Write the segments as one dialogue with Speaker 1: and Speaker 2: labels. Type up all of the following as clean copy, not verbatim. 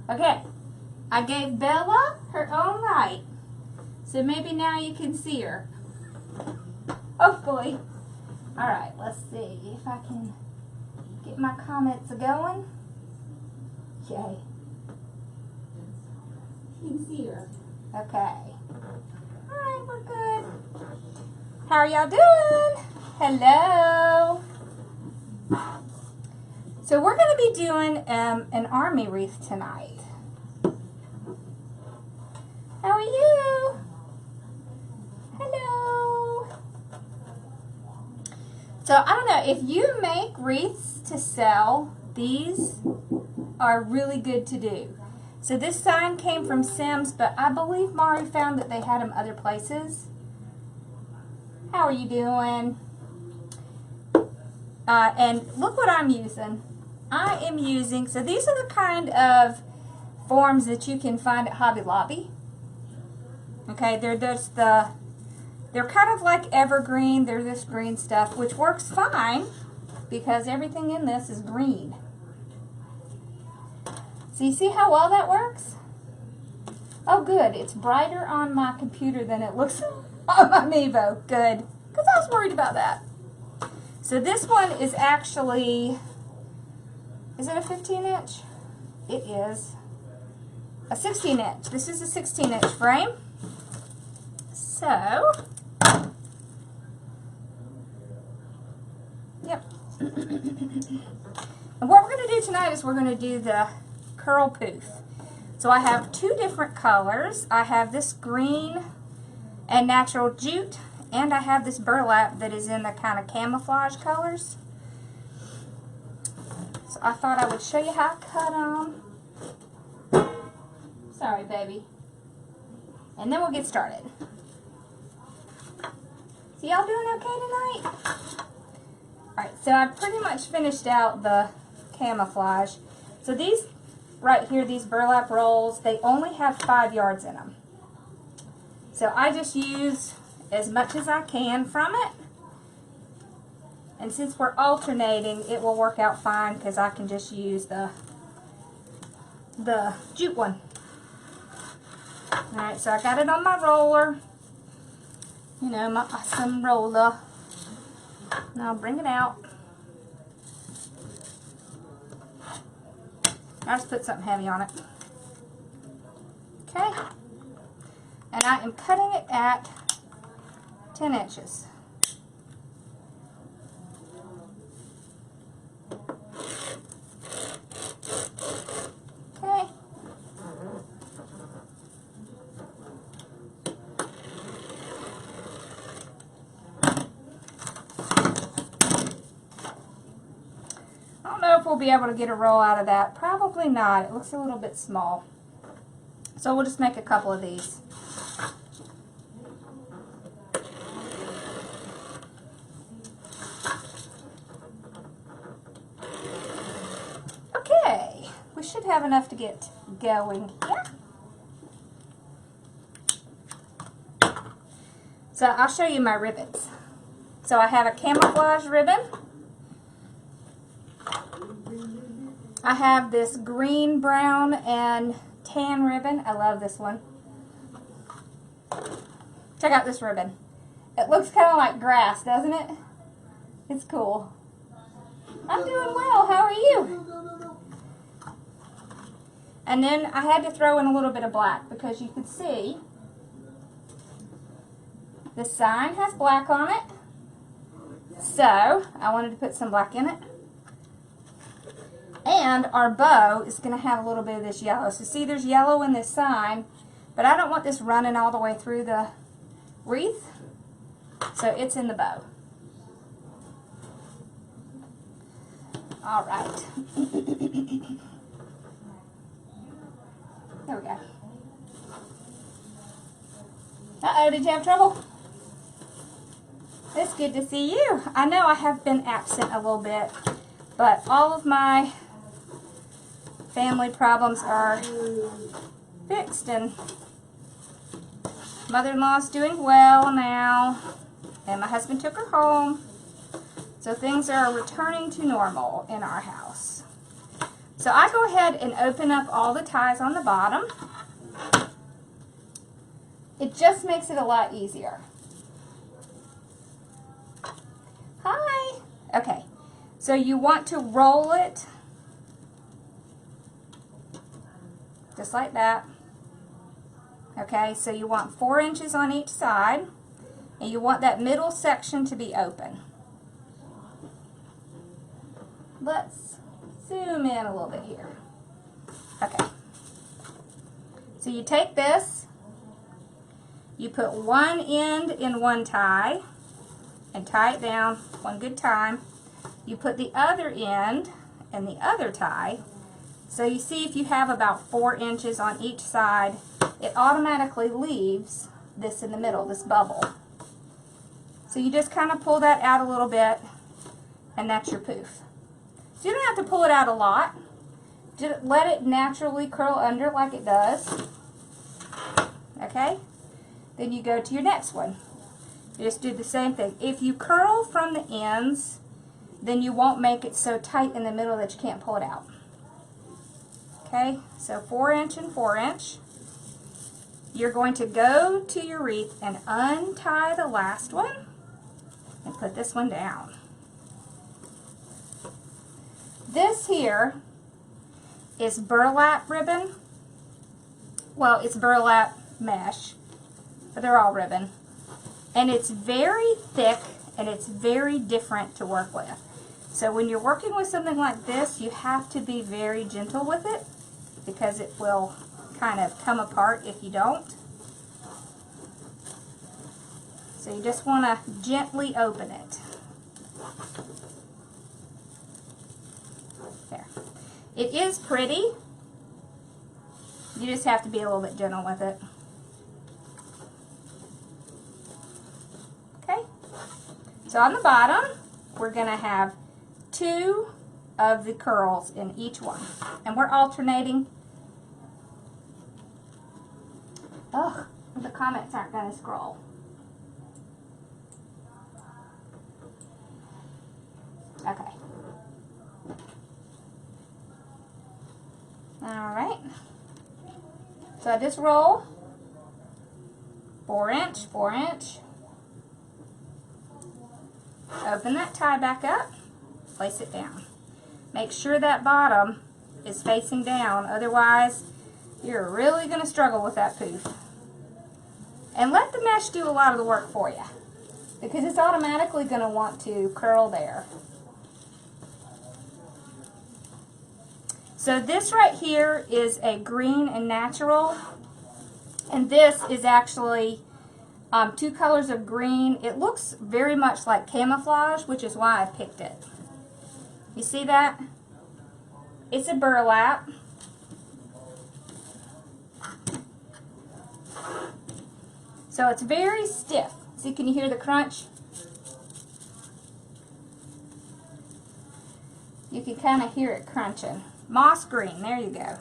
Speaker 1: Okay, I gave Bella her own light, so maybe now you can see her. Hopefully. All right, let's see if I can get my comments going. Okay. You can see her. Okay. All right, we're good. How are y'all doing? Hello. So we're going to be doing an army wreath tonight. How are you? Hello. So I don't know, if you make wreaths to sell, these are really good to do. So this sign came from Sims, but I believe Mari found that they had them other places. How are you doing? And look what I'm using. I am using, so these are the kind of forms that you can find at Hobby Lobby. Okay, they're kind of like evergreen. They're this green stuff, which works fine because everything in this is green. So you see how well that works? Oh good, it's brighter on my computer than it looks on my Mevo. Good, because I was worried about that. So this one is actually, is it a 15 inch? It is a 16 inch. This is a 16 inch frame. So, yep. And what we're going to do tonight is we're going to do the curl poof. So I have two different colors. I have this green and natural jute, and I have this burlap that is in the kind of camouflage colors. So I thought I would show you how I cut them. Sorry, baby. And then we'll get started. So y'all doing okay tonight? Alright, so I pretty much finished out the camouflage. So these right here, these burlap rolls, they only have 5 yards in them. So I just use as much as I can from it. And since we're alternating, it will work out fine because I can just use the jute one. Alright, so I got it on my roller. You know, my awesome roller. Now I'll bring it out. I just put something heavy on it. Okay. And I am cutting it at 10 inches. Okay. I don't know if we'll be able to get a roll out of that. Probably not. It looks a little bit small. So we'll just make a couple of these. Okay. We should have enough to get going here. So I'll show you my ribbons. So I have a camouflage ribbon. I have this green, brown, and tan ribbon. I love this one. Check out this ribbon. It looks kind of like grass, doesn't it? It's cool. I'm doing well. How are you? And then I had to throw in a little bit of black because you could see the sign has black on it. So I wanted to put some black in it. And our bow is going to have a little bit of this yellow. So see, there's yellow in this sign, but I don't want this running all the way through the wreath. So it's in the bow. All right. There we go. Uh-oh, did you have trouble? It's good to see you. I know I have been absent a little bit, but all of my family problems are fixed, and mother-in-law's doing well now, and my husband took her home, so things are returning to normal in our house. So I go ahead and open up all the ties on the bottom. It just makes it a lot easier. Hi. Okay, so you want to roll it just like that. Okay, so you want 4 inches on each side, and you want that middle section to be open. Let's zoom in a little bit here. Okay, so you take this, you put one end in one tie and tie it down one good time. You put the other end in the other tie. So you see, if you have about 4 inches on each side, it automatically leaves this in the middle, this bubble. So you just kind of pull that out a little bit, and that's your poof. So you don't have to pull it out a lot. Just let it naturally curl under like it does. Okay? Then you go to your next one. You just do the same thing. If you curl from the ends, then you won't make it so tight in the middle that you can't pull it out. Okay, so 4 inch and 4 inch. You're going to go to your wreath and untie the last one and put this one down. This here is burlap ribbon. Well, it's burlap mesh, but they're all ribbon. And it's very thick and it's very different to work with. So when you're working with something like this, you have to be very gentle with it because it will kind of come apart if you don't. So you just want to gently open it. There. It is pretty. You just have to be a little bit gentle with it. Okay. So on the bottom, we're going to have 2 of the curls in each one. And we're alternating. Ugh, the comments aren't going to scroll. Okay. Alright. So I just roll 4 inch, 4 inch. Open that tie back up, place it down. Make sure that bottom is facing down, otherwise you're really going to struggle with that poof. And let the mesh do a lot of the work for you, because it's automatically going to want to curl there. So this right here is a green and natural, and this is actually 2 colors of green. It looks very much like camouflage, which is why I picked it. You see that? It's a burlap. So it's very stiff. See, can you hear the crunch? You can kind of hear it crunching. Moss green, there you go.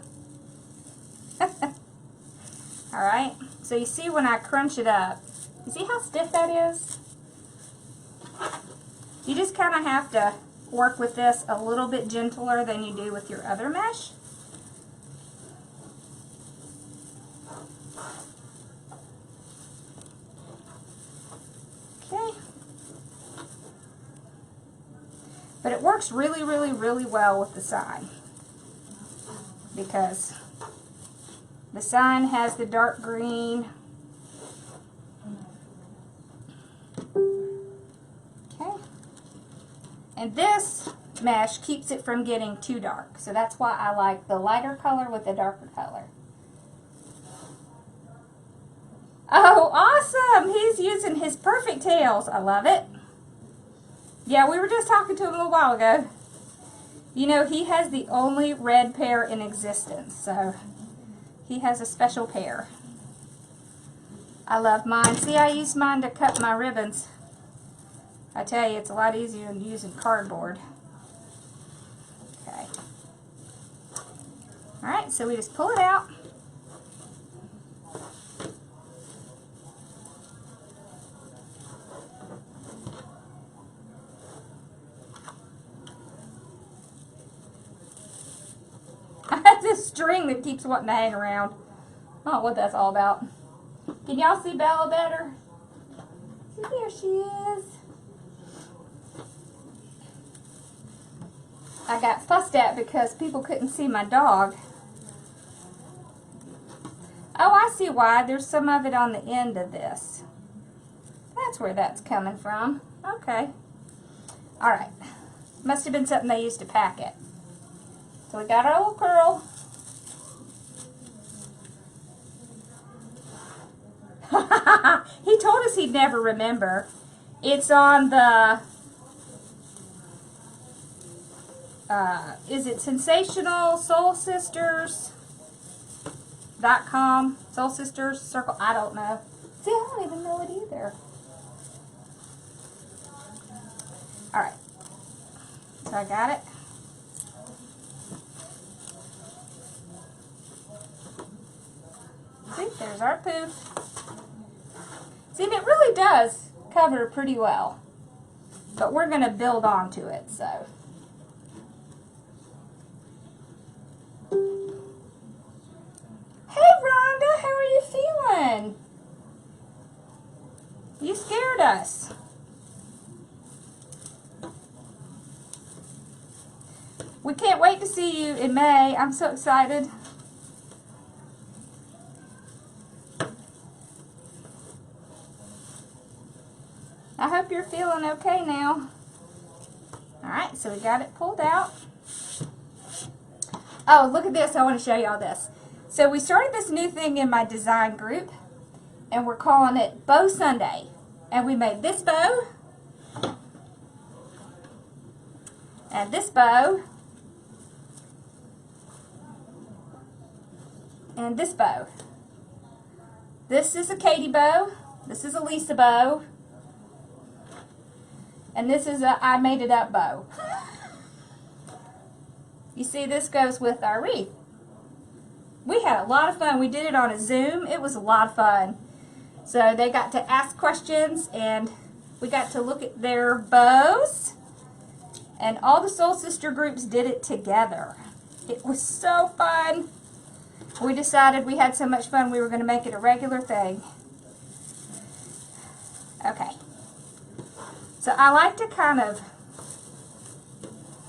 Speaker 1: Alright, so you see when I crunch it up, you see how stiff that is? You just kind of have to work with this a little bit gentler than you do with your other mesh. Okay. But it works really, really, really well with the sign, because the sign has the dark green. Okay. And this mesh keeps it from getting too dark. So that's why I like the lighter color with the darker color. Oh, awesome! He's using his perfect tails. I love it. Yeah, we were just talking to him a little while ago. You know, he has the only red pair in existence, so he has a special pair. I love mine. See, I use mine to cut my ribbons. I tell you, it's a lot easier than using cardboard. Okay. Alright, so we just pull it out. string that keeps wanting to hang around. I don't know what that's all about. Can y'all see Bella better? See, there she is. I got fussed at because people couldn't see my dog. Oh, I see why. There's some of it on the end of this. That's where that's coming from. Okay. Alright. Must have been something they used to pack it. So we got our little curl. He told us he'd never remember. It's on the, is it Sensational Soul Sisters.com? Soul Sisters Circle? I don't know. See, I don't even know it either. Alright. So I got it. See, there's our poof. See, and it really does cover pretty well. But we're going to build onto it, so. Hey, Rhonda, how are you feeling? You scared us. We can't wait to see you in May. I'm so excited. I hope you're feeling okay now. Alright, so we got it pulled out. Oh, look at this. I want to show y'all this. So we started this new thing in my design group, and we're calling it Bow Sunday. And we made this bow, and this bow, and this bow. This is a Katie bow. This is a Lisa bow. And this is a I made it up bow. You see, this goes with our wreath. We had a lot of fun. We did it on a Zoom. It was a lot of fun. So they got to ask questions, and we got to look at their bows. And all the Soul Sister groups did it together. It was so fun. We decided we had so much fun we were going to make it a regular thing. Okay. So I like to kind of,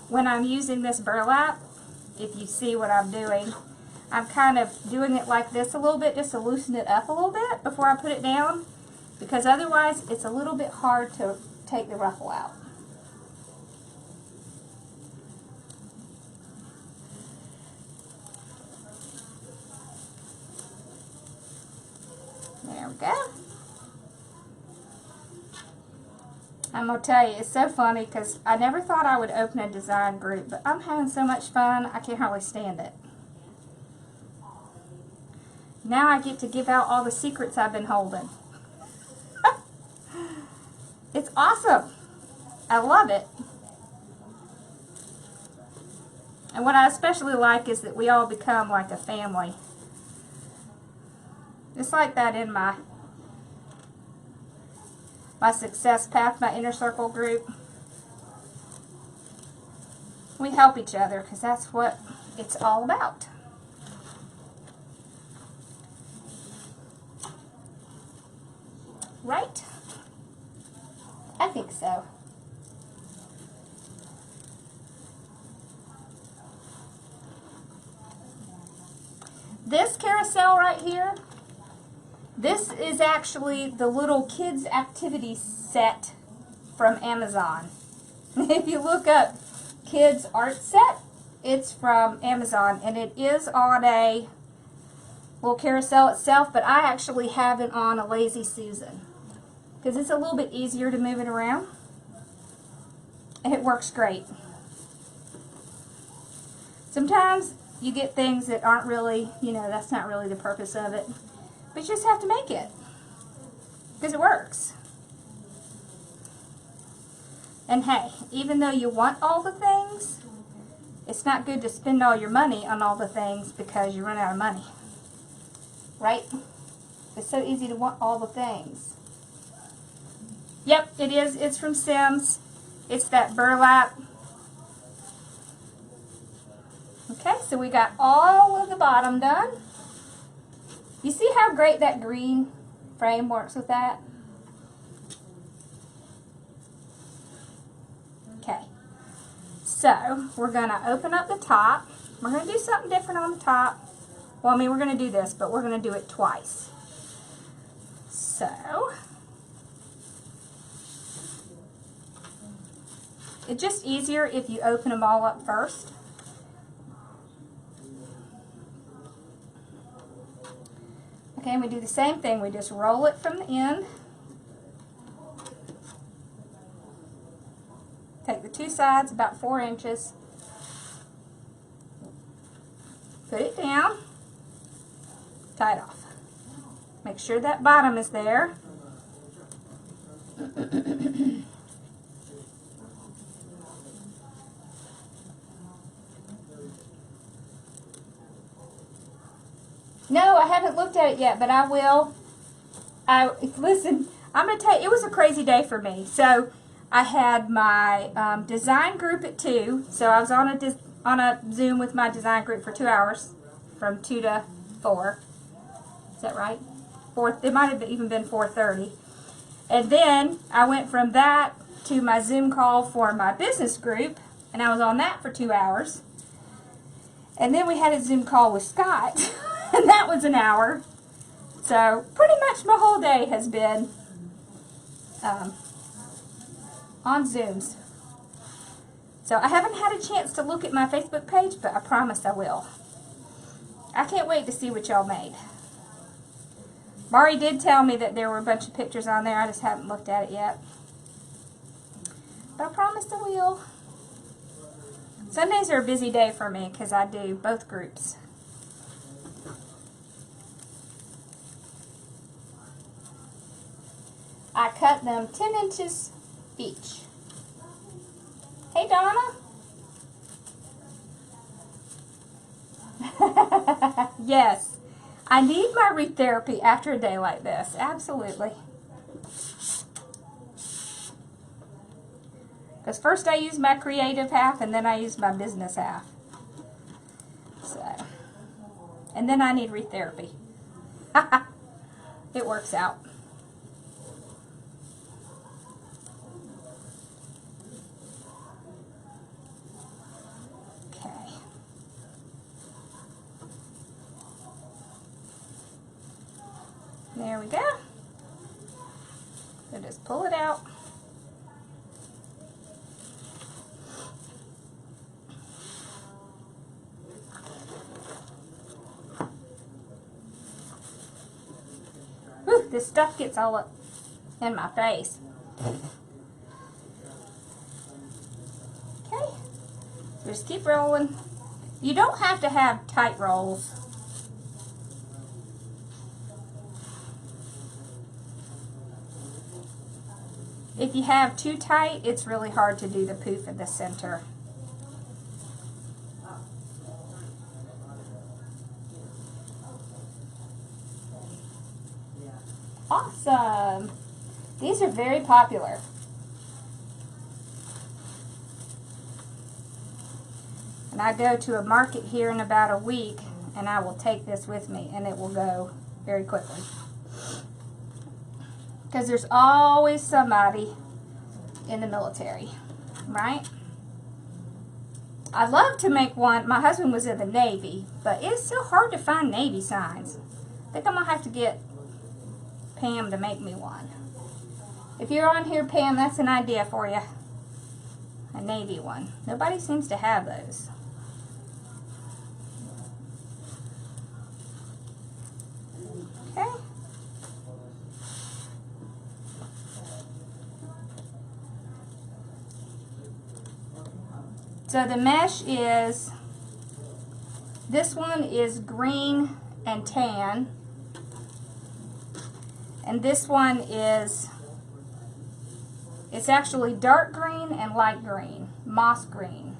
Speaker 1: when I'm using this burlap, if you see what I'm doing, I'm kind of doing it like this a little bit just to loosen it up a little bit before I put it down, because otherwise it's a little bit hard to take the ruffle out. There we go. I'm going to tell you, it's so funny because I never thought I would open a design group, but I'm having so much fun, I can't hardly stand it. Now I get to give out all the secrets I've been holding. It's awesome. I love it. And what I especially like is that we all become like a family. It's like that in my Success Path, my Inner Circle group. We help each other because that's what it's all about. Right? I think so. This carousel right here, this is actually the little kids activity set from Amazon. If you look up kids art set, it's from Amazon, and it is on a little carousel itself, but I actually have it on a Lazy Susan because it's a little bit easier to move it around, and it works great. Sometimes you get things that aren't really, you know, that's not really the purpose of it, but you just have to make it because it works. And hey, even though you want all the things, it's not good to spend all your money on all the things because you run out of money. Right? It's so easy to want all the things. Yep, it is. It's from Sims. It's that burlap. Okay, so we got all of the bottom done. You see how great that green frame works with that? Okay, so we're going to open up the top. We're going to do something different on the top. Well, I mean, we're going to do this, but we're going to do it twice. So, it's just easier if you open them all up first. Okay, and we do the same thing. We just roll it from the end. Take the two sides, about 4 inches. Put it down. Tie it off. Make sure that bottom is there. No, I haven't looked at it yet, but I will. Listen, I'm going to tell you, it was a crazy day for me. So I had my design group at 2. So I was on a Zoom with my design group for 2 hours, from 2 to 4. Is that right? 4. It might have even been 4:30. And then I went from that to my Zoom call for my business group, and I was on that for 2 hours. And then we had a Zoom call with Scott, and that was an hour. So pretty much my whole day has been on Zooms. So I haven't had a chance to look at my Facebook page, but I promise I will. I can't wait to see what y'all made. Mari did tell me that there were a bunch of pictures on there. I just haven't looked at it yet. But I promise I will. Sundays are a busy day for me because I do both groups. I cut them 10 inches each. Hey, Donna. Yes, I need my Wreath therapy after a day like this. Absolutely. Because first I use my creative half and then I use my business half. So, and then I need Wreath therapy. It works out. Okay. There we go. So just pull it out. Whew, this stuff gets all up in my face. Okay, so just keep rolling. You don't have to have tight rolls. If you have too tight, it's really hard to do the poof in the center. Awesome. These are very popular. And I go to a market here in about a week, and I will take this with me, and it will go very quickly. Because there's always somebody in the military, right? I'd love to make one. My husband was in the Navy, but it's so hard to find Navy signs. I think I'm going to have to get Pam to make me one. If you're on here, Pam, that's an idea for you. A Navy one. Nobody seems to have those. Okay. So the mesh is, this one is green and tan. And this one is, it's actually dark green and light green, moss green.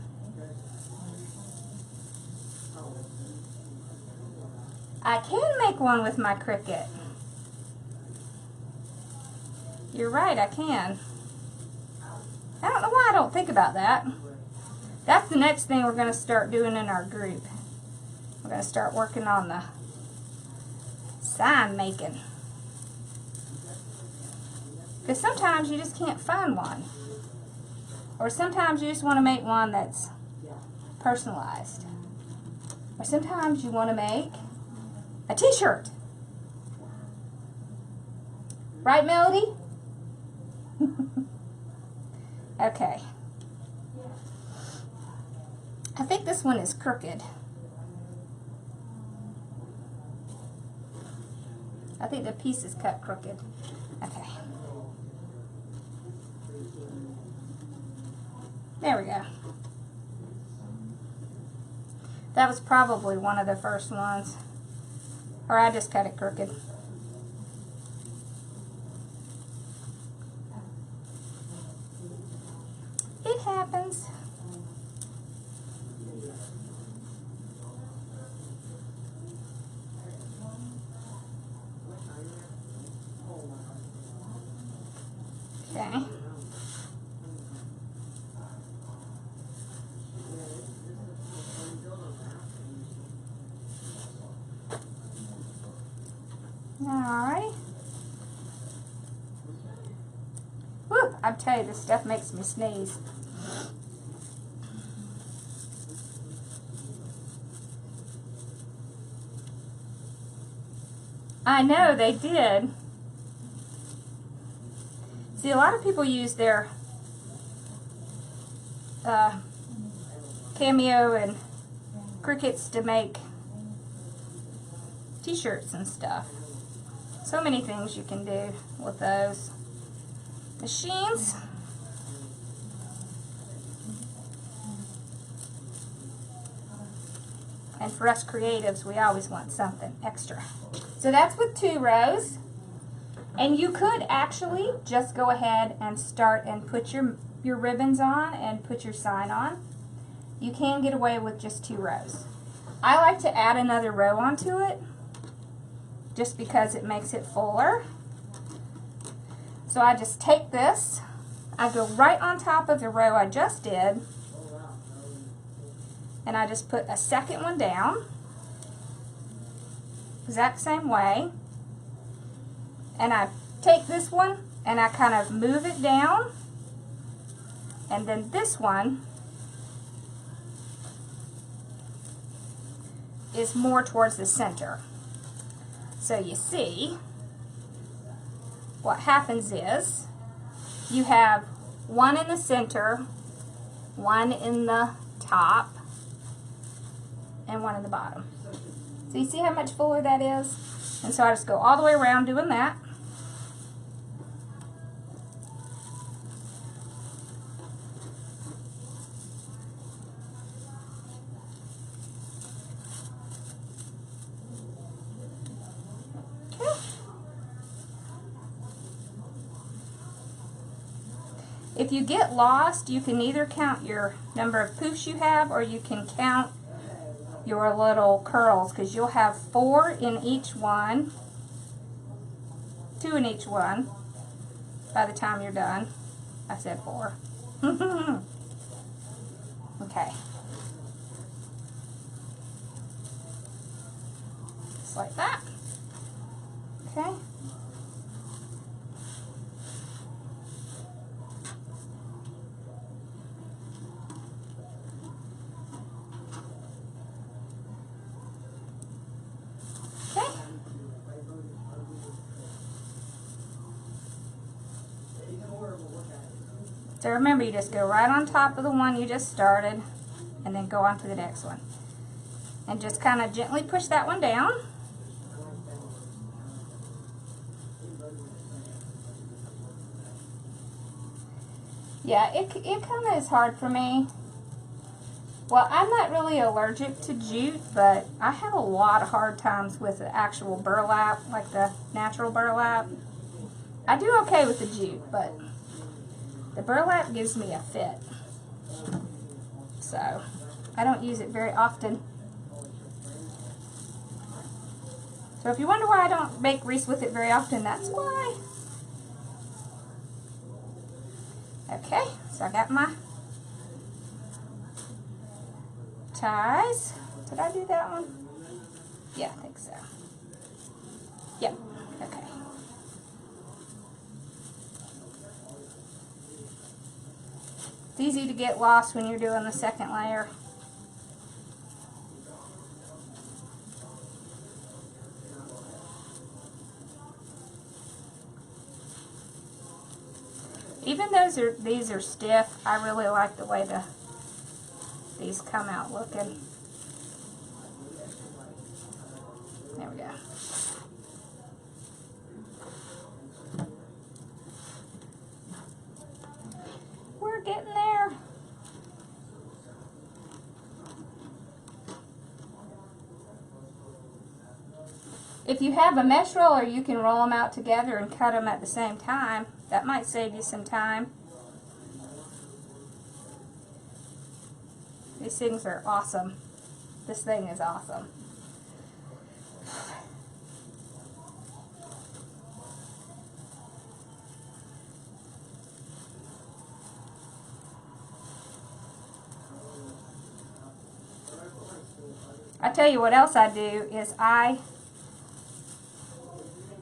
Speaker 1: I can make one with my Cricut. You're right, I can. I don't know why I don't think about that. That's the next thing we're going to start doing in our group. we're going to start working on the sign making. Because sometimes you just can't find one. Or sometimes you just want to make one that's personalized. Or sometimes you want to make a t-shirt. Right, Melody? Okay. I think this one is crooked. I think the piece is cut crooked. Okay. There we go. That was probably one of the first ones. Or I just cut it crooked. It happens. Okay. Alright. Whew, I tell you, this stuff makes me sneeze. I know, they did. See, a lot of people use their Cameo and Cricuts to make t-shirts and stuff. So many things you can do with those machines. And for us creatives, we always want something extra. So that's with 2 rows. And you could actually just go ahead and start and put your ribbons on and put your sign on. You can get away with just 2 rows. I like to add another row onto it just because it makes it fuller. So I just take this, I go right on top of the row I just did, and I just put a second one down, exact same way, and I take this one and I kind of move it down, and then this one is more towards the center. So you see, what happens is you have one in the center, one in the top, and one in the bottom. So you see how much fuller that is? And so I just go all the way around doing that. If you get lost, you can either count your number of poofs you have, or you can count your little curls, because you'll have 4 in each one, 2 in each one by the time you're done. I said 4. Okay. Just like that. Okay. So remember, you just go right on top of the one you just started and then go on to the next one. And just kind of gently push that one down. Yeah, it kind of is hard for me. Well, I'm not really allergic to jute, but I have a lot of hard times with the actual burlap, like the natural burlap. I do okay with the jute, but the burlap gives me a fit. So I don't use it very often. So if you wonder why I don't make wreaths with it very often, that's why. Okay, so I got my ties. Did I do that one? Yeah, I think so. Yep, okay. It's easy to get lost when you're doing the second layer. Even though these are stiff, I really like the way these come out looking. There we go. We're getting there. If you have a mesh roller, you can roll them out together and cut them at the same time. That might save you some time. These things are awesome. This thing is awesome. I tell you what else I do is I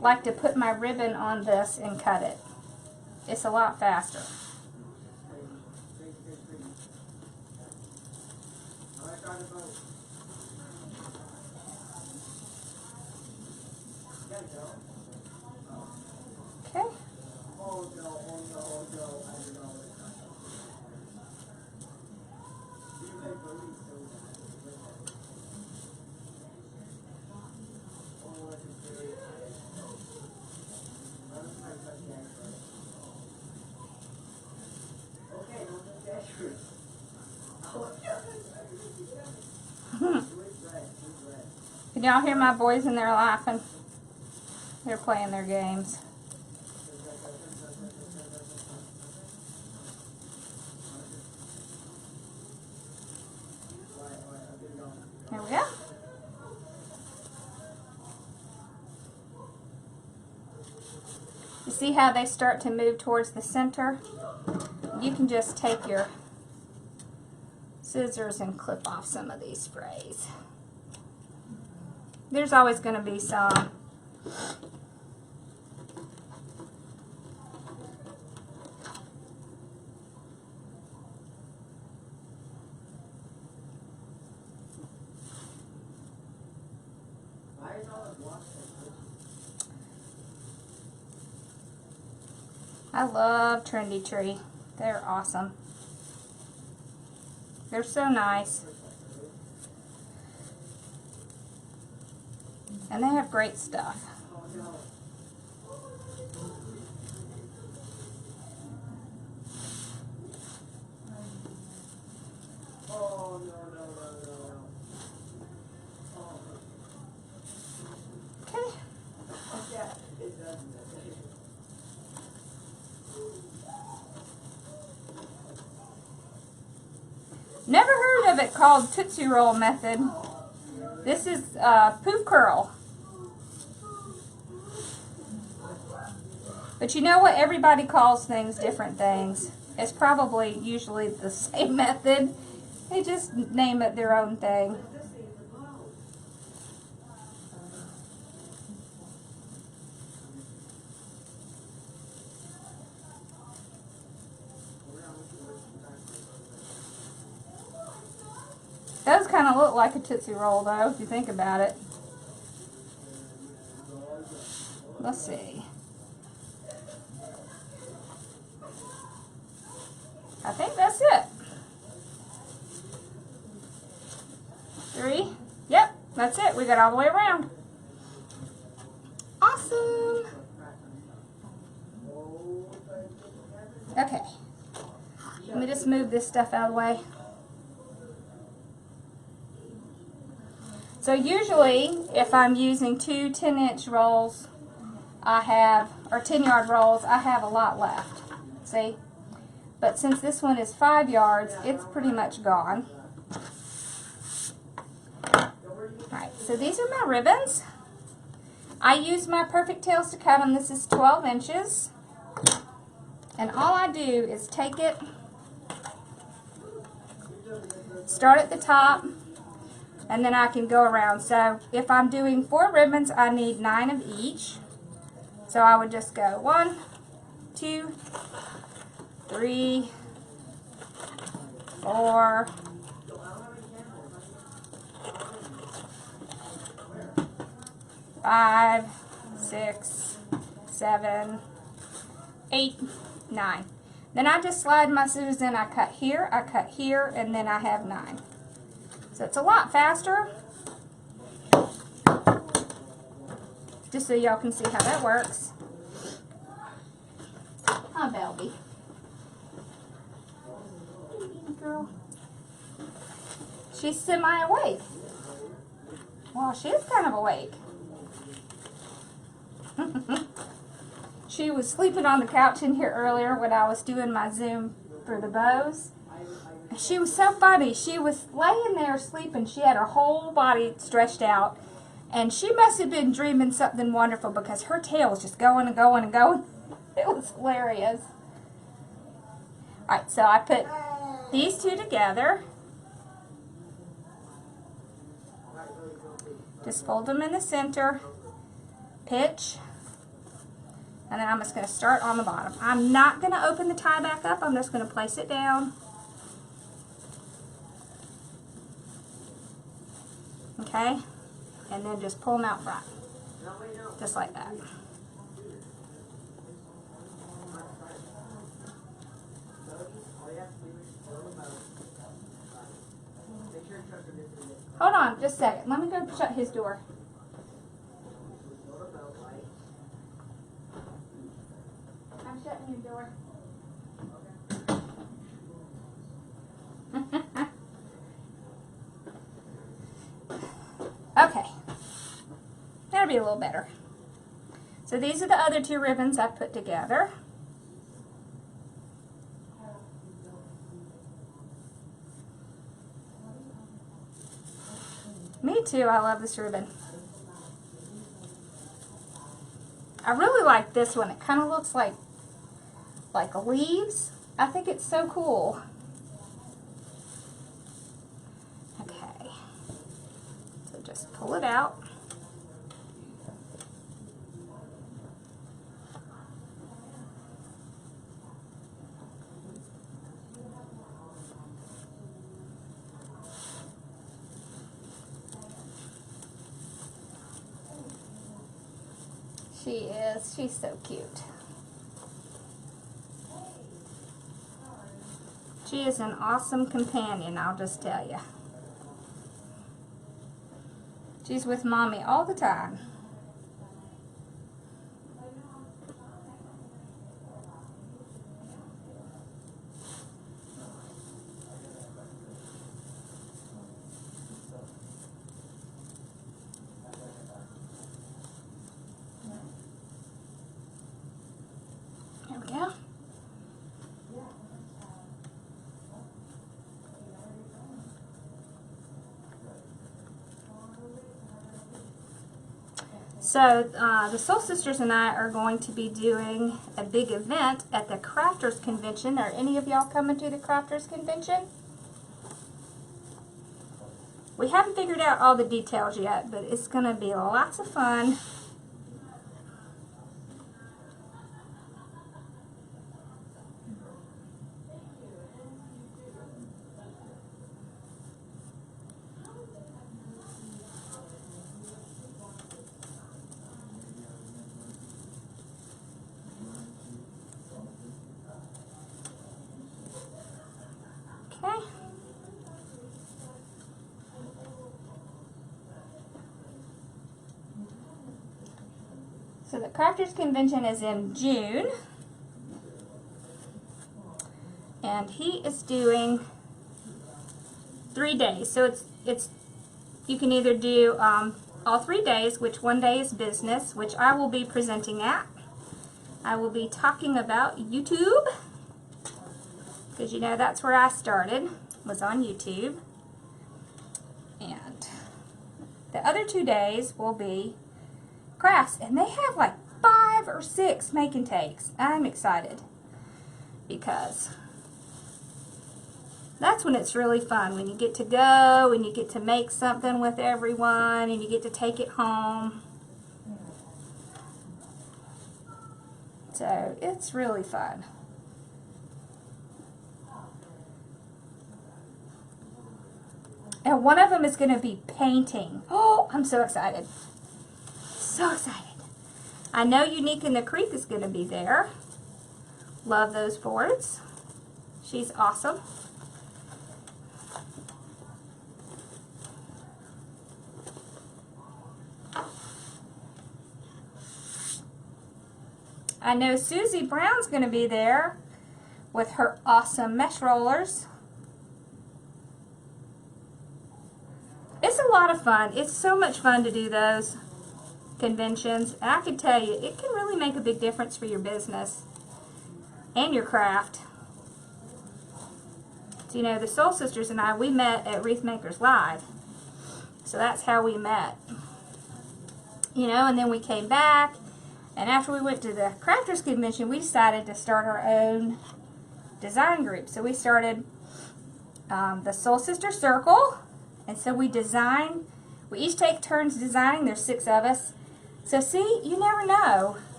Speaker 1: like to put my ribbon on this and cut it. It's a lot faster. Okay. Can y'all hear my boys in there laughing? They're playing their games. There we go. You see how they start to move towards the center? You can just take your scissors and clip off some of these sprays. There's always going to be some. I love Trendy Tree. They're awesome. They're so nice. And they have great stuff. Okay. Never heard of it called Tootsie Roll method. This is Pouf Curl. But you know what? Everybody calls things different things. It's probably usually the same method. They just name it their own thing. Those kind of look like a Tootsie Roll though, if you think about it. Let's see. I think that's it. 3. Yep, that's it. We got all the way around. Awesome. Okay. Let me just move this stuff out of the way. So usually, if I'm using 2 10-inch rolls, or 10-yard rolls, I have a lot left. See? But since this one is 5 yards, it's pretty much gone. Alright, so these are my ribbons. I use my Perfect Tails to cut them. This is 12 inches. And all I do is take it, start at the top, And then I can go around. So if I'm doing 4 ribbons, I need 9 of each. So I would just go 1, 2, 3, 4, 5, 6, 7, 8, 9. Then I just slide my scissors in. I cut here, and then I have 9. So it's a lot faster. Just so y'all can see how that works. Hi, Belby. Girl. She's semi-awake. Well, she is kind of awake. She was sleeping on the couch in here earlier when I was doing my Zoom for the bows. She was so funny. She was laying there sleeping. She had her whole body stretched out. And she must have been dreaming something wonderful because her tail was just going and going and going. It was hilarious. Alright, so I put these two together. Just fold them in the center. Pitch. And then I'm just going to start on the bottom. I'm not going to open the tie back up. I'm just going to place it down. Okay? And then just pull them out front. Just like that. Hold on, just a second. Let me go shut his door. I'm shutting your door. Okay. That'll be a little better. So these are the other 2 ribbons I put together. Me too, I love this ribbon. I really like this one. It kind of looks like leaves. I think it's so cool. Okay. So just pull it out. She is. She's so cute. She is an awesome companion, I'll just tell you. She's with Mommy all the time. There we go. So the Soul Sisters and I are going to be doing a big event at the Crafters Convention. Are any of y'all coming to the Crafters Convention? We haven't figured out all the details yet, but it's going to be lots of fun. Okay. So the Crafters Convention is in June. And he is doing 3 days. So it's you can either do all 3 days, which one day is business, which I will be presenting at. I will be talking about YouTube, because you know that's where I started, was on YouTube. And the other 2 days will be crafts, and they have like 5 or 6 make and takes. I'm excited because That's when it's really fun, when you get to go and you get to make something with everyone and you get to take it home. So it's really fun. And one of them is going to be painting. Oh, I'm so excited. So excited. I know Unique in the Creek is going to be there. Love those boards. She's awesome. I know Susie Brown's going to be there with her awesome mesh rollers. It's a lot of fun. It's so much fun to do those conventions. And I can tell you, it can really make a big difference for your business and your craft. So, you know, the Soul Sisters and I, we met at Wreath Makers Live. So that's how we met. You know, and then we came back. And after we went to the Crafters Convention, we decided to start our own design group. So we started the Soul Sister Circle. And so we design. We each take turns designing. There's 6 of us. So see, you never know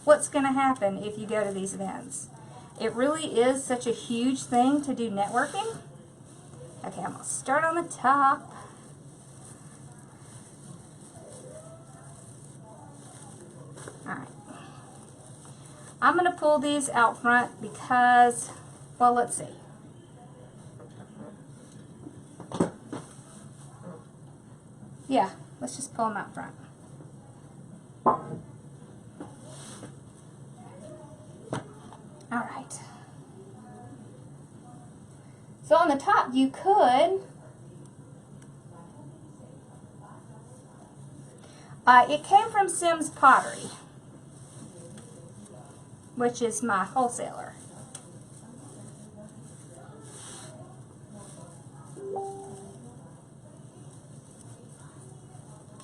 Speaker 1: what's going to happen if you go to these events. It really is such a huge thing to do networking. Okay, I'm going to start on the top. Alright. I'm going to pull these out front because, well, let's see. Yeah, let's just pull them out front. Alright. So on the top you could, it came from Sims Pottery, which is my wholesaler.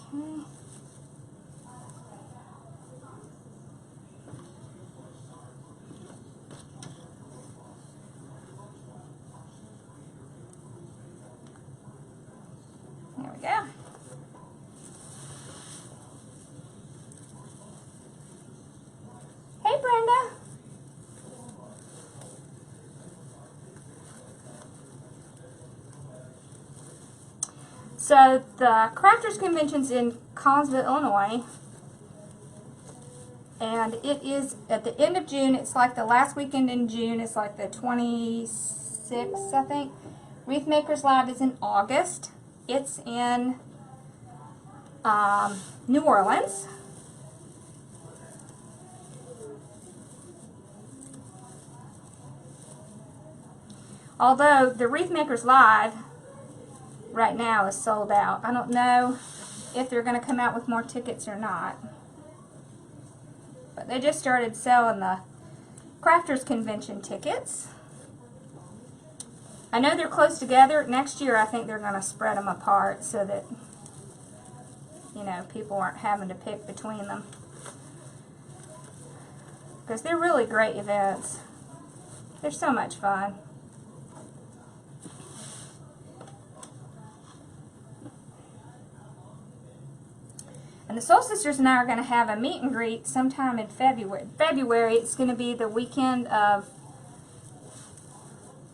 Speaker 1: Okay. There we go. Hey, Brenda. So the Crafters Convention's in Collinsville, Illinois, and it is at the end of June. It's like the last weekend in June. It's like the 26th, I think. Wreath Makers Live is in August. It's in New Orleans. Although the Wreath Makers Live right now is sold out. I don't know if they're going to come out with more tickets or not. But they just started selling the Crafters Convention tickets. I know they're close together. Next year I think they're going to spread them apart so that, you know, people aren't having to pick between them. Because they're really great events. They're so much fun. And the Soul Sisters and I are going to have a meet and greet sometime in February. It's going to be the weekend of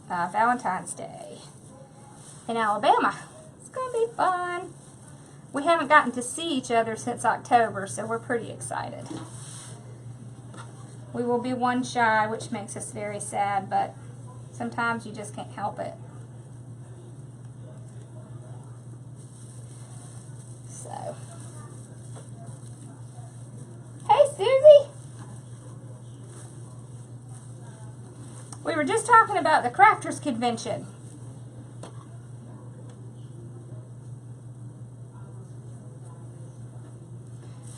Speaker 1: Valentine's Day in Alabama. It's going to be fun. We haven't gotten to see each other since October, so we're pretty excited. We will be one shy, which makes us very sad, but sometimes you just can't help it. So, hey Susie! We were just talking about the Crafters Convention.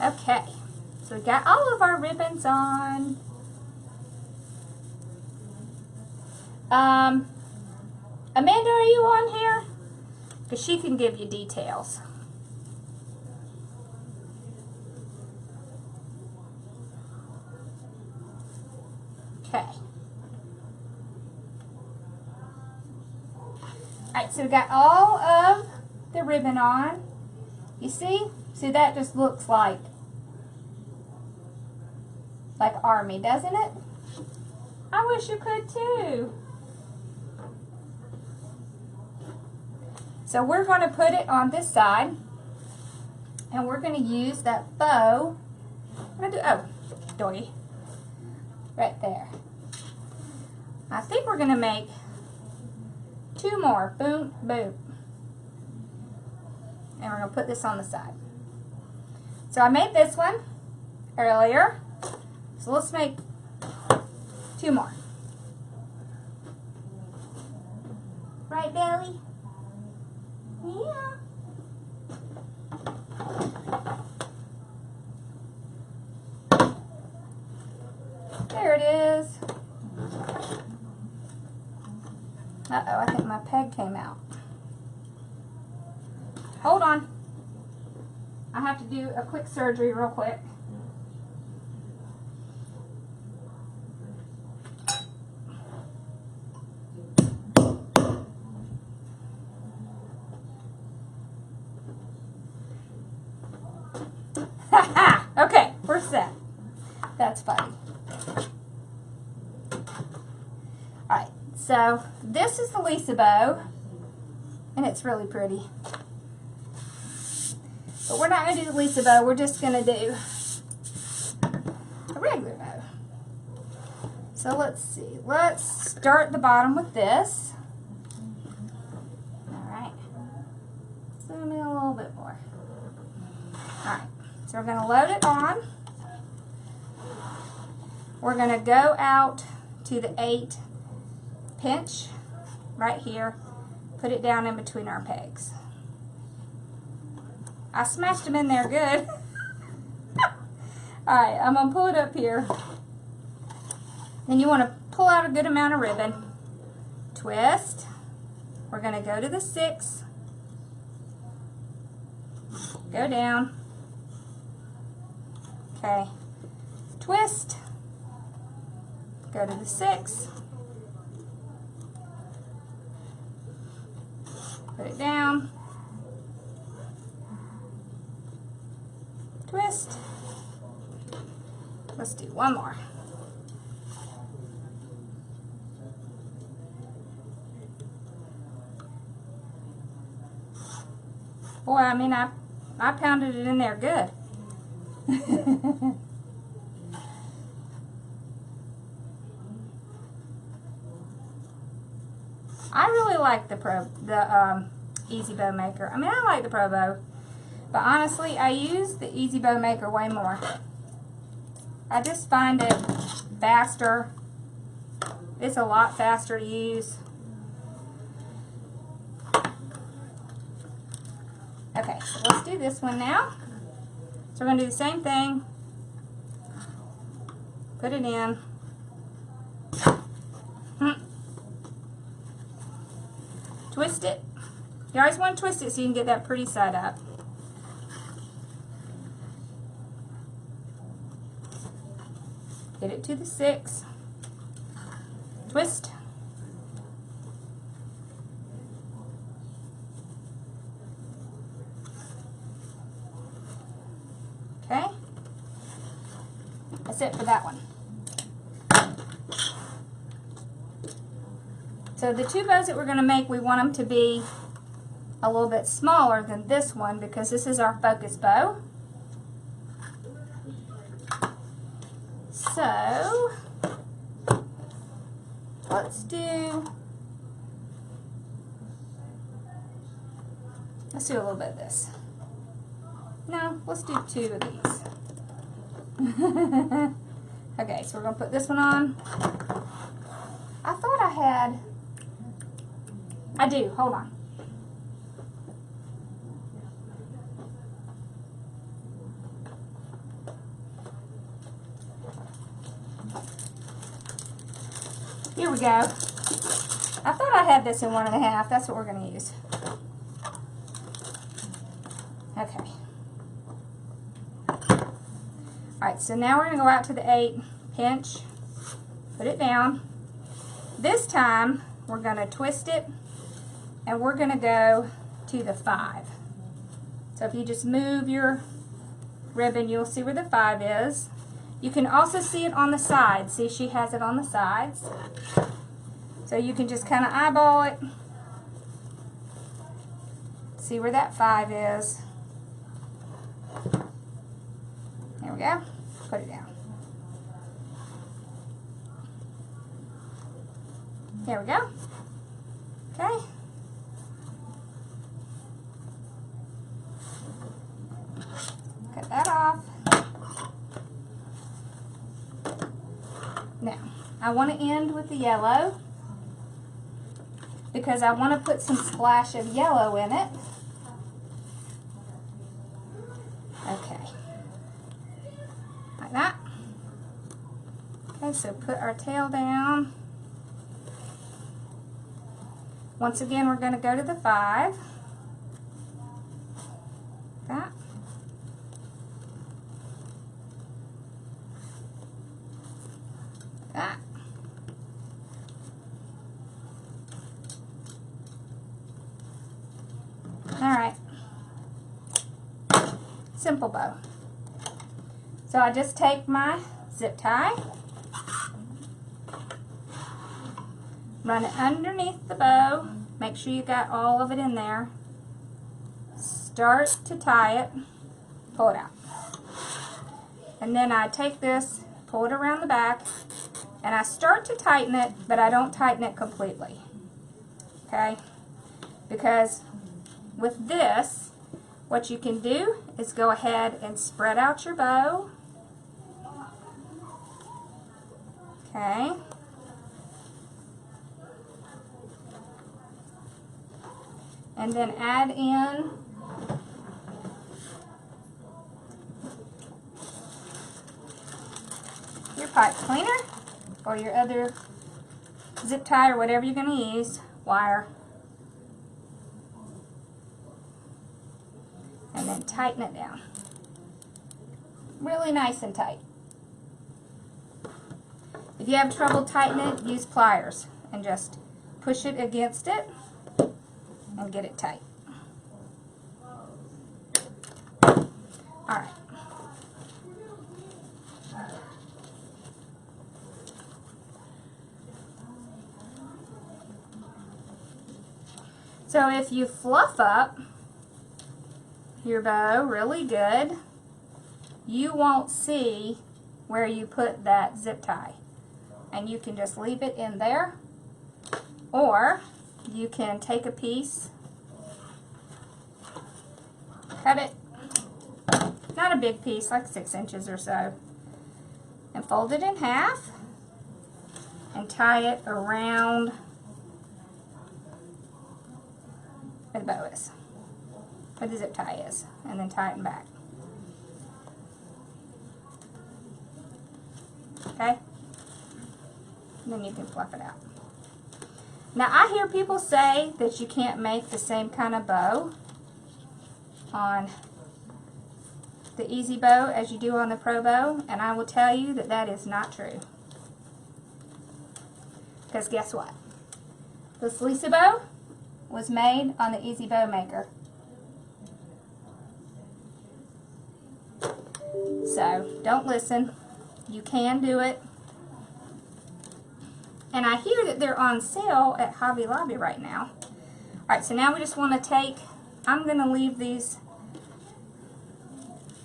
Speaker 1: Okay, so we got all of our ribbons on. Amanda, are you on here? Because she can give you details. Okay. Alright, so we got all of the ribbon on. You see? See, that just looks like army, doesn't it? I wish you could too. So we're going to put it on this side, and we're going to use that bow. I'm going to do, oh, doggy, right there. I think we're going to make 2 more. Boom, boom. And we're going to put this on the side. So I made this one earlier. So let's make 2 more. Right, Belly? Yeah. There it is. Uh-oh, I think my peg came out. Hold on. I have to do a quick surgery real quick. Okay, we're set. That's funny. Alright, so this is the Lisa bow, and it's really pretty. But we're not going to do the Lisa bow, we're just going to do a regular bow. So let's see, let's start the bottom with this. Alright, zoom in a little bit more. Alright, so we're going to load it on. We're going to go out to the 8 pinch right here, put it down in between our pegs. I smashed them in there good. Alright, I'm going to pull it up here. Then you want to pull out a good amount of ribbon. Twist. We're going to go to the 6. Go down. Okay. Twist. Go to the 6. Put it down. Twist. Let's do one more. Boy, I mean, I pounded it in there good. I really like the Easy Bow Maker. I mean, I like the Pro Bow, but honestly, I use the Easy Bow Maker way more. I just find it faster. It's a lot faster to use. Okay, so let's do this one now. So we're going to do the same thing. Put it in. Twist it. You always want to twist it so you can get that pretty side up. Get it to the 6. Twist. Okay. That's it for that one. So the 2 bows that we're going to make, we want them to be a little bit smaller than this one because this is our focus bow. So let's do a little bit of this. No, let's do 2 of these. Okay, so we're going to put this one on. I thought I had, I do, hold on. Here we go. I thought I had this in 1.5. That's what we're going to use. Okay. Alright, so now we're going to go out to the 8, pinch, put it down. This time, we're going to twist it and we're going to go to the 5. So if you just move your ribbon, you'll see where the 5 is. You can also see it on the sides. See, she has it on the sides. So you can just kind of eyeball it. See where that 5 is. There we go. Put it down. There we go. Okay. Cut that off. Now, I want to end with the yellow because I want to put some splash of yellow in it. Okay. Like that. Okay, so put our tail down. Once again, we're going to go to the 5. That. That. Alright. Simple bow. So I just take my zip tie, run it underneath the bow, make sure you got all of it in there, start to tie it, pull it out. And then I take this, pull it around the back, and I start to tighten it, but I don't tighten it completely. Okay? Because with this, what you can do is go ahead and spread out your bow. Okay. And then add in your pipe cleaner or your other zip tie or whatever you're going to use, wire. And then tighten it down. Really nice and tight. If you have trouble tightening it, use pliers and just push it against it and get it tight. Alright. So if you fluff up your bow really good, you won't see where you put that zip tie. And you can just leave it in there, or you can take a piece, cut it, not a big piece, like 6 inches or so, and fold it in half and tie it around where the bow is, where the zip tie is, and then tie it back. Okay? And then you can fluff it out. Now I hear people say that you can't make the same kind of bow on the easy bow as you do on the pro bow, and I will tell you that that is not true. Because guess what? This Lisa bow was made on the Easy Bow Maker. So don't listen. You can do it. And I hear that they're on sale at Hobby Lobby right now. Alright, so now we just want to take, I'm going to leave these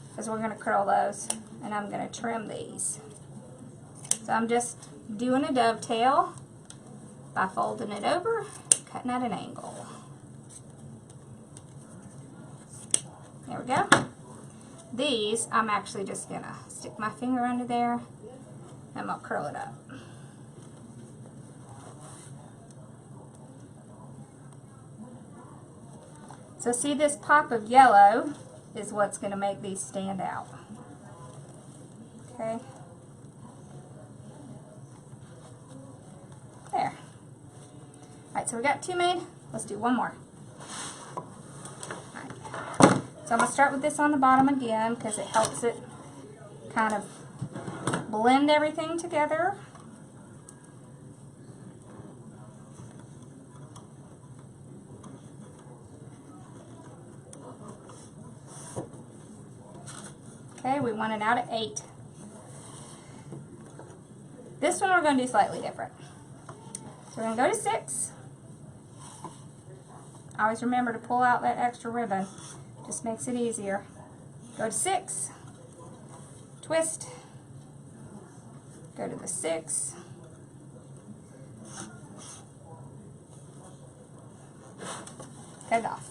Speaker 1: because we're going to curl those, and I'm going to trim these. So I'm just doing a dovetail by folding it over, cutting at an angle. There we go. These, I'm actually just going to stick my finger under there, and I'm going to curl it up. So see, this pop of yellow is what's going to make these stand out. Okay. There. Alright, so we got 2 made. Let's do 1 more. Alright. So I'm going to start with this on the bottom again because it helps it kind of blend everything together. Okay, we want it out at 8. This one we're going to do slightly different. So we're going to go to 6. Always remember to pull out that extra ribbon. Just makes it easier. Go to 6. Twist. Go to the 6. Cut it off.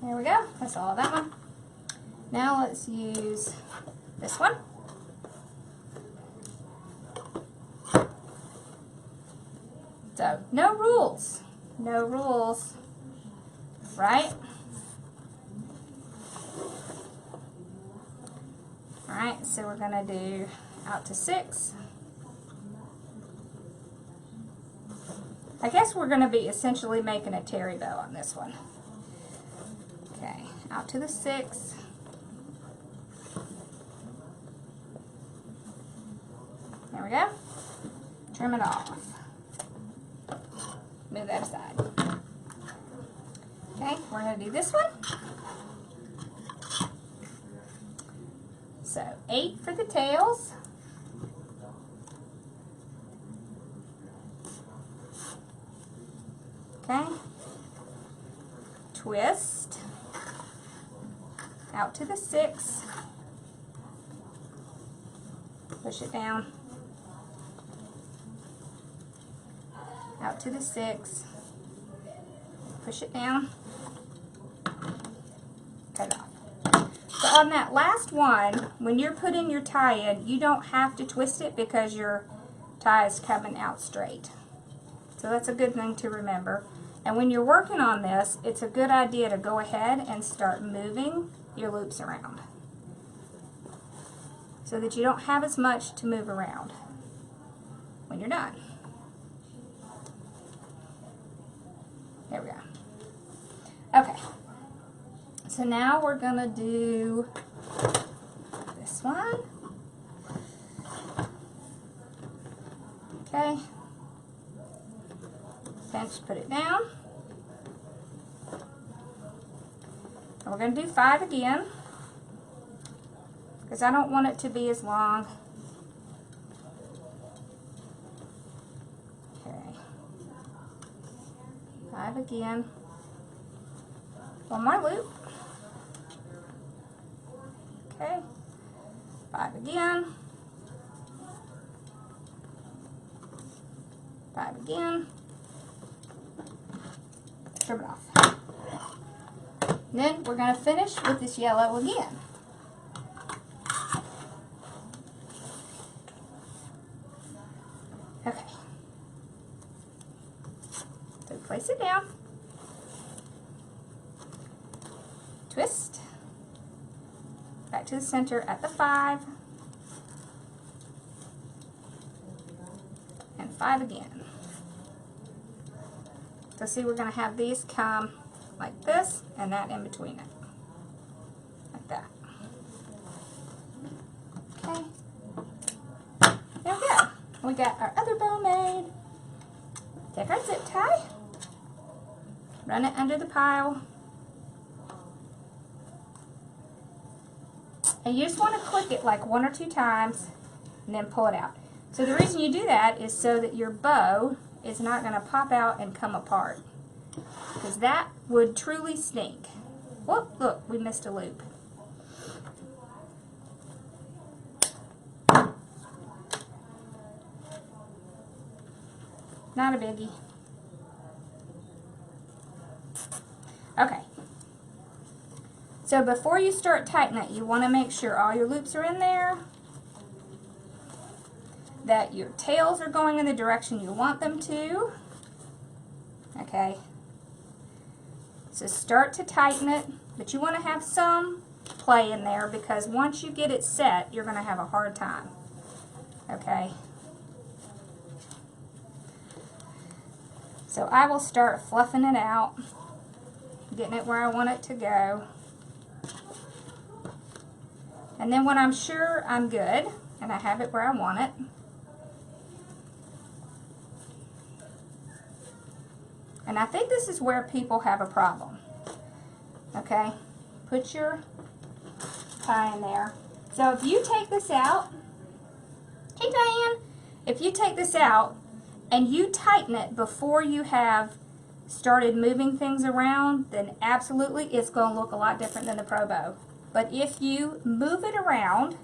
Speaker 1: There we go. That's all of that one. Now let's use this one. So, no rules. No rules. Right? Alright, so we're going to do out to 6. I guess we're going to be essentially making a terry bow on this one. Okay, out to the 6. There we go. Trim it off. Move that aside. Okay, we're going to do this one. So 8 for the tails. Okay. Twist. Out to the 6. Push it down. Out to the 6. Push it down. Cut it off. So on that last one, when you're putting your tie in, you don't have to twist it because your tie is coming out straight. So that's a good thing to remember. And when you're working on this, it's a good idea to go ahead and start moving your loops around so that you don't have as much to move around when you're done. There we go. Okay. So now we're going to do this one. Okay. Pinch, put it down. And we're going to do 5 again because I don't want it to be as long. Okay. 5 again. One more loop. Okay. 5 again. 5 again. Trim it off. Then we're going to finish with this yellow again. Okay. So place it down. Twist. Back to the center at the 5. And 5 again. So see, we're going to have these come like this and that in between it. Like that. Okay. There we go. We got our other bow made. Take our zip tie. Run it under the pile. And you just want to click it like 1 or 2 times and then pull it out. So the reason you do that is so that your bow is not going to pop out and come apart, because that would truly stink. Whoop, look, we missed a loop. Not a biggie. Okay. So before you start tightening it, you want to make sure all your loops are in there, that your tails are going in the direction you want them to. Okay. So start to tighten it, but you want to have some play in there because once you get it set, you're going to have a hard time. Okay. So I will start fluffing it out, getting it where I want it to go. And then when I'm sure I'm good and I have it where I want it, and I think this is where people have a problem. Okay? put your tie in there. So if you take this out, hey Diane, if you take this out and you tighten it before you have started moving things around, then absolutely it's going to look a lot different than the Pro Bow. But if you move it around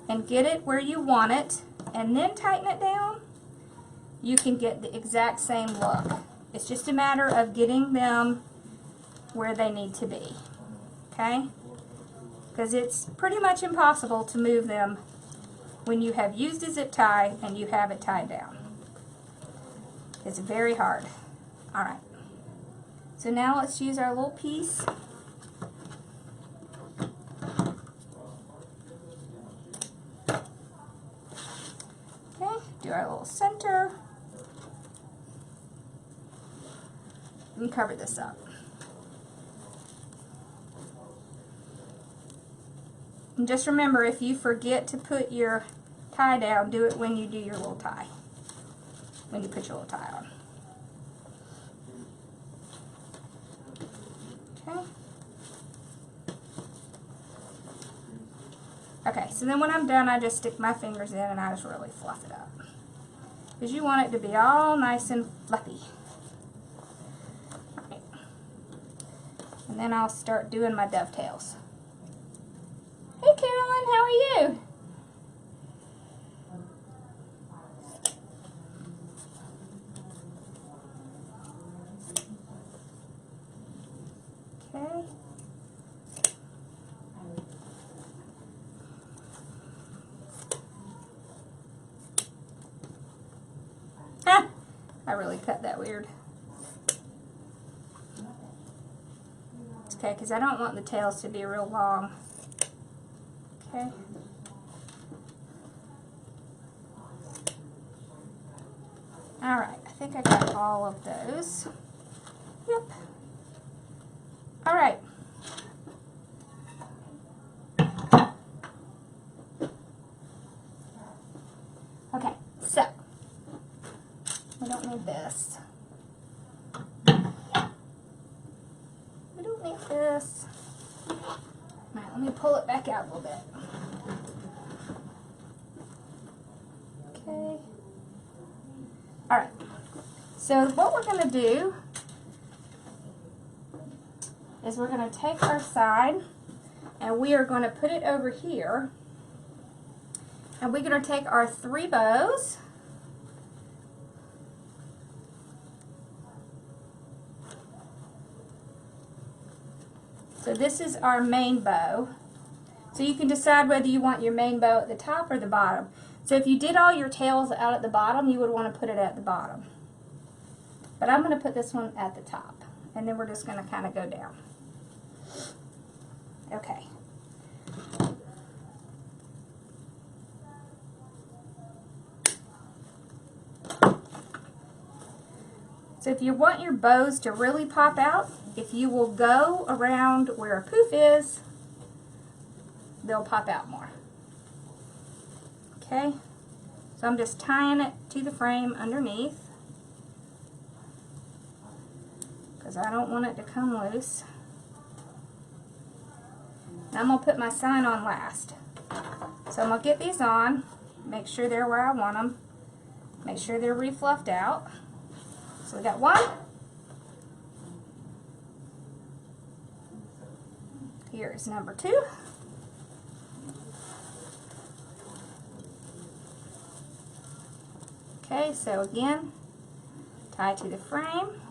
Speaker 1: and get it where you want it and then tighten it down, you can get the exact same look. It's just a matter of getting them where they need to be, okay? Because it's pretty much impossible to move them when you have used a zip tie and you have it tied down. It's very hard. All right. So now let's use our little piece. Okay, do our little center. And cover this up. And just remember, if you forget to put your tie down, do it when you do your little tie. When you put your little tie on. Okay. Okay, so then when I'm done, I just stick my fingers in and I just really fluff it up. Because you want it to be all nice and fluffy. All right. And then I'll start doing my dovetails. Hey Carolyn, how are you? Okay. Ah, I really cut that weird. It's okay, because I don't want the tails to be real long. Okay. All right, I think I got all of those. Yep. All right. Okay, so we don't need this. We don't need this. All right, let me pull it back out a little bit. Okay. All right. So what we're going to do is we're going to take our side and we are going to put it over here. And we're going to take our 3 bows. So this is our main bow. So you can decide whether you want your main bow at the top or the bottom. So if you did all your tails out at the bottom, you would want to put it at the bottom. But I'm going to put this one at the top. And then we're just going to kind of go down. Okay. So if you want your bows to really pop out, if you will go around where a poof is, they'll pop out more. Okay, so I'm just tying it to the frame underneath because I don't want it to come loose. And I'm going to put my sign on last. So I'm going to get these on, make sure they're where I want them, make sure they're refluffed out. So we got 1. Here's number 2. Okay, so again, tie to the frame.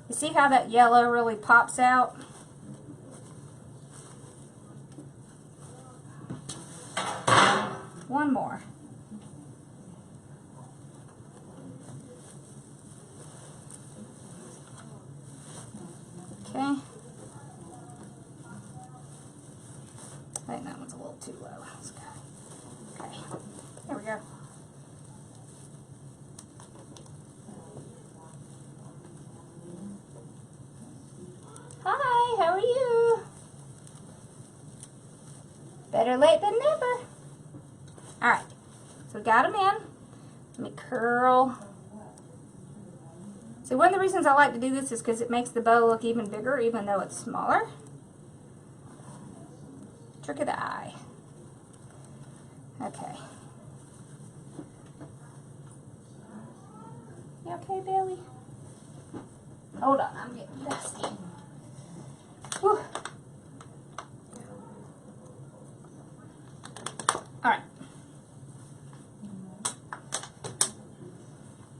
Speaker 1: You see how that yellow really pops out? One more. Okay. I think that one's a little too low. Let's go. Okay. There we go. Hi, how are you? Better late than never. Alright, so we got them in. Let me curl. So So one of the reasons I like to do this is because it makes the bow look even bigger, even though it's smaller. Trick of the eye. Okay. You okay, Billy? Hold on, I'm getting dusty. Whew. All right.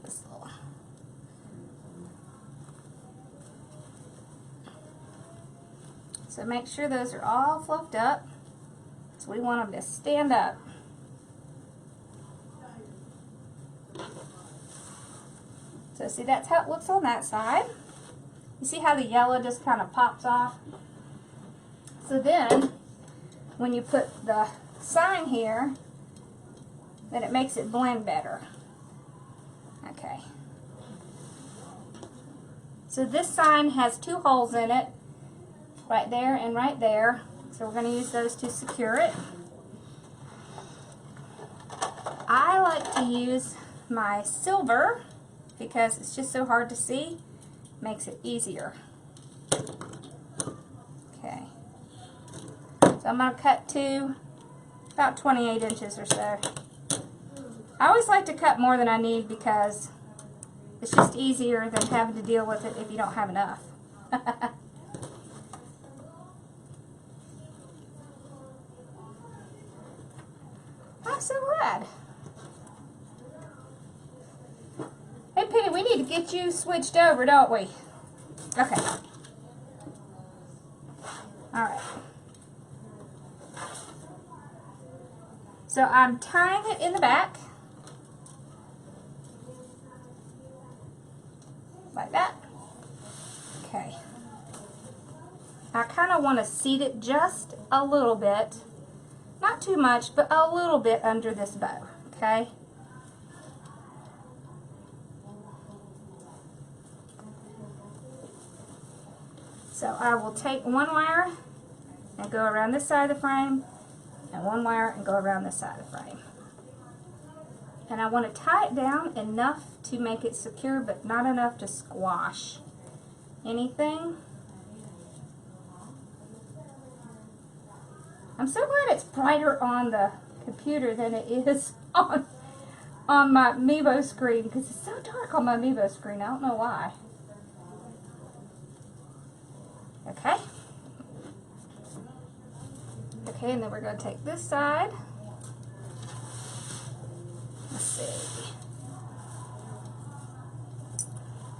Speaker 1: This little. So make sure those are all fluffed up. So we want them to stand up. So see, that's how it looks on that side. You see how the yellow just kind of pops off? So then, when you put the sign here, then it makes it blend better. Okay. So this sign has 2 holes in it, right there and right there. So we're going to use those to secure it. I like to use my silver because it's just so hard to see. Makes it easier. Okay. So I'm going to cut to about 28 inches or so. I always like to cut more than I need because it's just easier than having to deal with it if you don't have enough. I'm so glad. Hey Penny, we need to get you switched over, don't we? Okay. Alright. So I'm tying it in the back. Like that. Okay. I kind of want to seat it just a little bit. Not too much, but a little bit under this bow. Okay. So I will take one wire and go around this side of the frame, and one wire and go around this side of the frame. And I want to tie it down enough to make it secure, but not enough to squash anything. I'm so glad it's brighter on the computer than it is on my Mevo screen, because it's so dark on my Mevo screen. I don't know why. Okay. Okay, and then we're going to take this side. Let's see.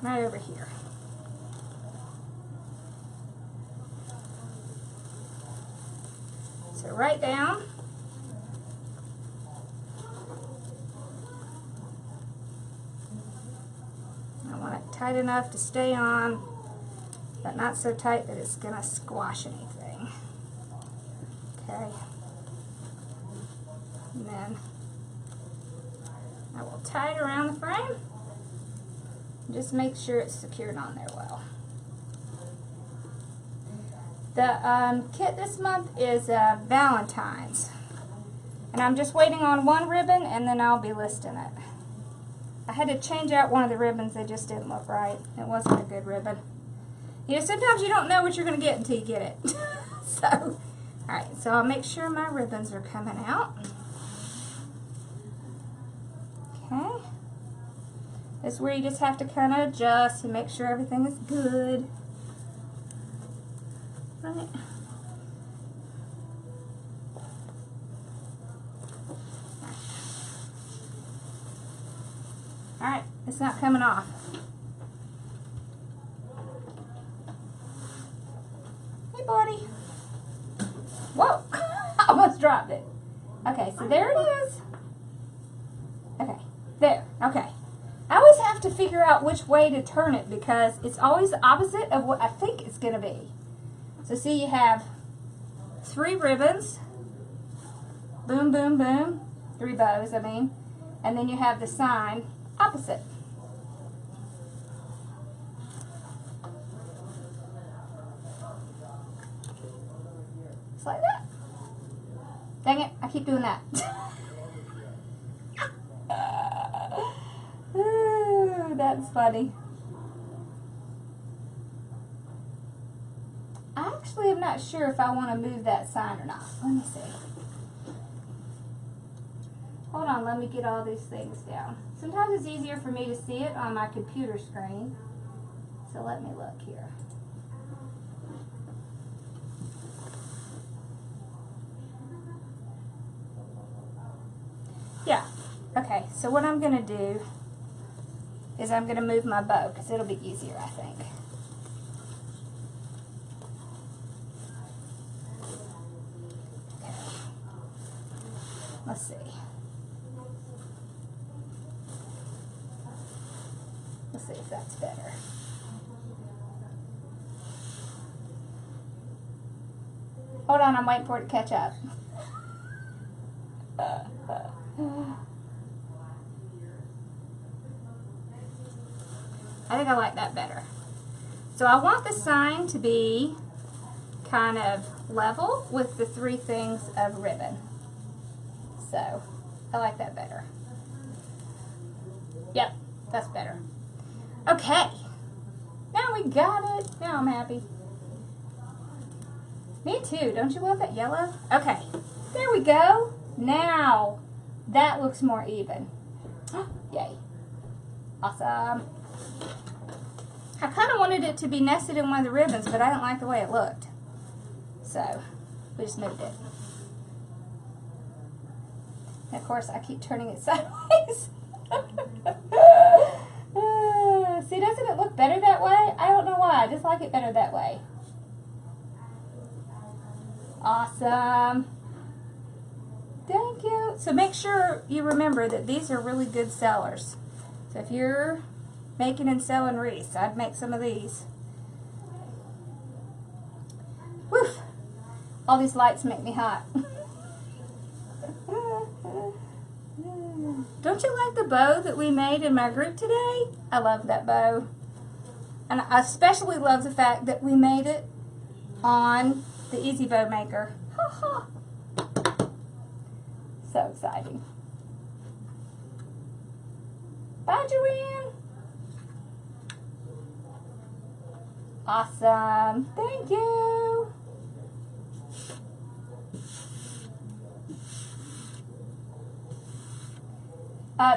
Speaker 1: Right over here. So right down. I want it tight enough to stay on, but not so tight that it's going to squash anything. Okay. And then I will tie it around the frame. Just make sure it's secured on there well. The kit this month is Valentine's. And I'm just waiting on one ribbon and then I'll be listing it. I had to change out one of the ribbons. They just didn't look right. It wasn't a good ribbon. You know, sometimes you don't know what you're going to get until you get it. So, alright, so I'll make sure my ribbons are coming out. Okay. This is where you just have to kind of adjust and make sure everything is good. Right. Alright, it's not coming off. Hey, buddy. Whoa! I almost dropped it. Okay, so there it is. Okay, there. Okay. I always have to figure out which way to turn it because it's always the opposite of what I think it's going to be. So see, you have 3 ribbons. Boom, boom, boom. 3 bows, I mean. And then you have the sign opposite. Just like that. Dang it, I keep doing that. Ooh, that's funny. actually am not sure if I want to move that sign or not. Let me see. Hold on, let me get all these things down. Sometimes it's easier for me to see it on my computer screen. So let me look here. Yeah, okay, so what I'm going to do is I'm going to move my bow because it'll be easier, I think. Okay. Let's see. Let's see if that's better. Hold on, I'm waiting for it to catch up. I think I like that better. So I want the sign to be kind of level with the 3 things of ribbon. So I like that better. Yep, that's better. Okay, now we got it. Now I'm happy. Me too. Don't you love that yellow? Okay, there we go. Now that looks more even. Yay. Awesome. I kind of wanted it to be nested in one of the ribbons, but I didn't like the way it looked. So we just moved it. And of course, I keep turning it sideways. See, doesn't it look better that way? I don't know why. I just like it better that way. Awesome. Thank you. So make sure you remember that these are really good sellers. So if you're making and selling wreaths, I'd make some of these. Whew. All these lights make me hot. Don't you like the bow that we made in my group today? I love that bow. And I especially love the fact that we made it on the Easy Bow Maker. Ha ha. So exciting. Bye, Joanne. Awesome. Thank you.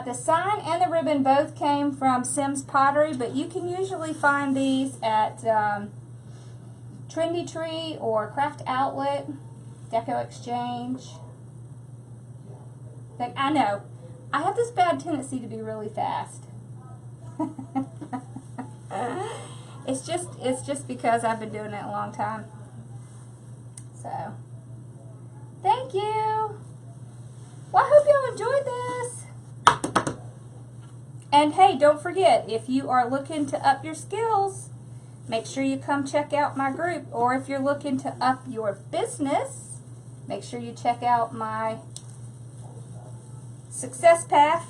Speaker 1: The sign and the ribbon both came from Sims Pottery, but you can usually find these at Trendy Tree or Craft Outlet, Deco Exchange. Like, I know, I have this bad tendency to be really fast. It's just because I've been doing it a long time. So, thank you. Well, I hope y'all enjoyed this. And hey, don't forget, if you are looking to up your skills, make sure you come check out my group. Or if you're looking to up your business, make sure you check out my Success Path.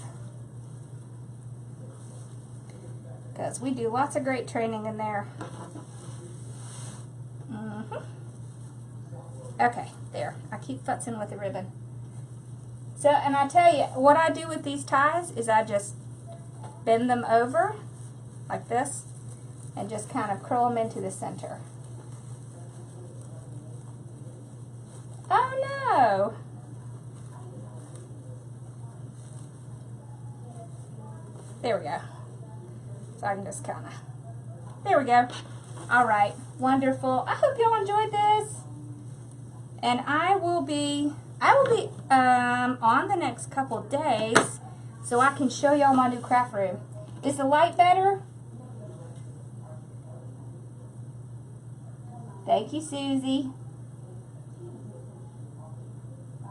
Speaker 1: Because we do lots of great training in there. Okay, there. I keep futzing with the ribbon. So, and I tell you, what I do with these ties is I just bend them over like this and just kind of curl them into the center. Oh no! There we go. So I can just kind of, there we go. All right, wonderful. I hope y'all enjoyed this. And I will be on the next couple days so I can show y'all my new craft room. Is the light better? Thank you, Susie.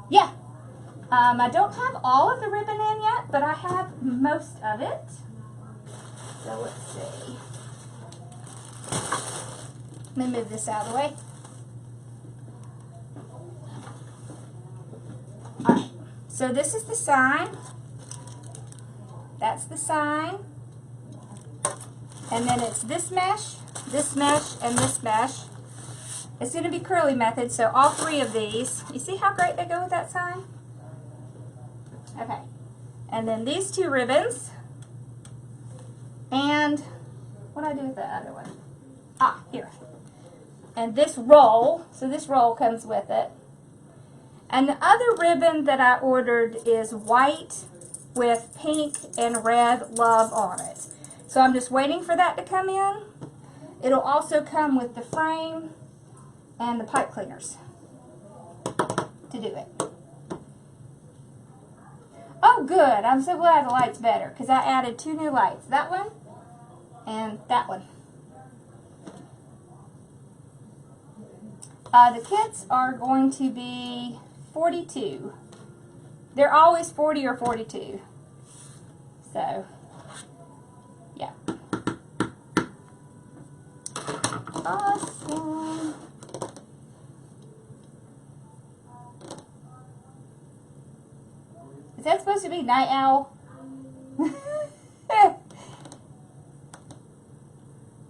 Speaker 1: Yeah. I don't have all of the ribbon in yet, but I have most of it. So let's see. Let me move this out of the way. Alright, so this is the sign. That's the sign. And then it's this mesh, and this mesh. It's going to be curly method, so all 3 of these. You see how great they go with that sign? Okay. And then these 2 ribbons. And what do I do with the other one? Ah, here. and this roll. So this roll comes with it. And the other ribbon that I ordered is white with pink and red love on it. So I'm just waiting for that to come in. It'll also come with the frame and the pipe cleaners to do it. Oh good, I'm so glad the light's better because I added 2 new lights. That one and that one. The kits are going to be 42. They're always 40 or 42. So, yeah. Awesome. Is that supposed to be Night Owl?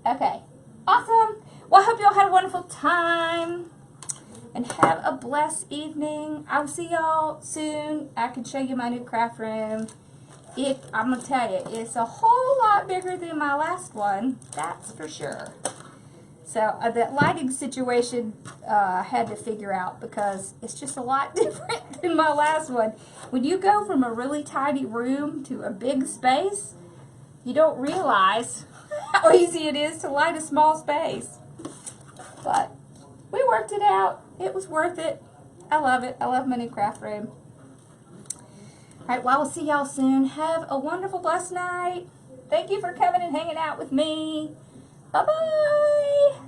Speaker 1: Okay. Awesome. Well, I hope y'all had a wonderful time. And have a blessed evening. I'll see y'all soon. I can show you my new craft room. I'm going to tell you, it's a whole lot bigger than my last one. That's for sure. So that lighting situation I had to figure out because it's just a lot different than my last one. When you go from a really tiny room to a big space, you don't realize how easy it is to light a small space. But we worked it out. It was worth it. I love it. I love my new craft room. Alright, well, we'll see y'all soon. Have a wonderful, blessed night. Thank you for coming and hanging out with me. Bye-bye.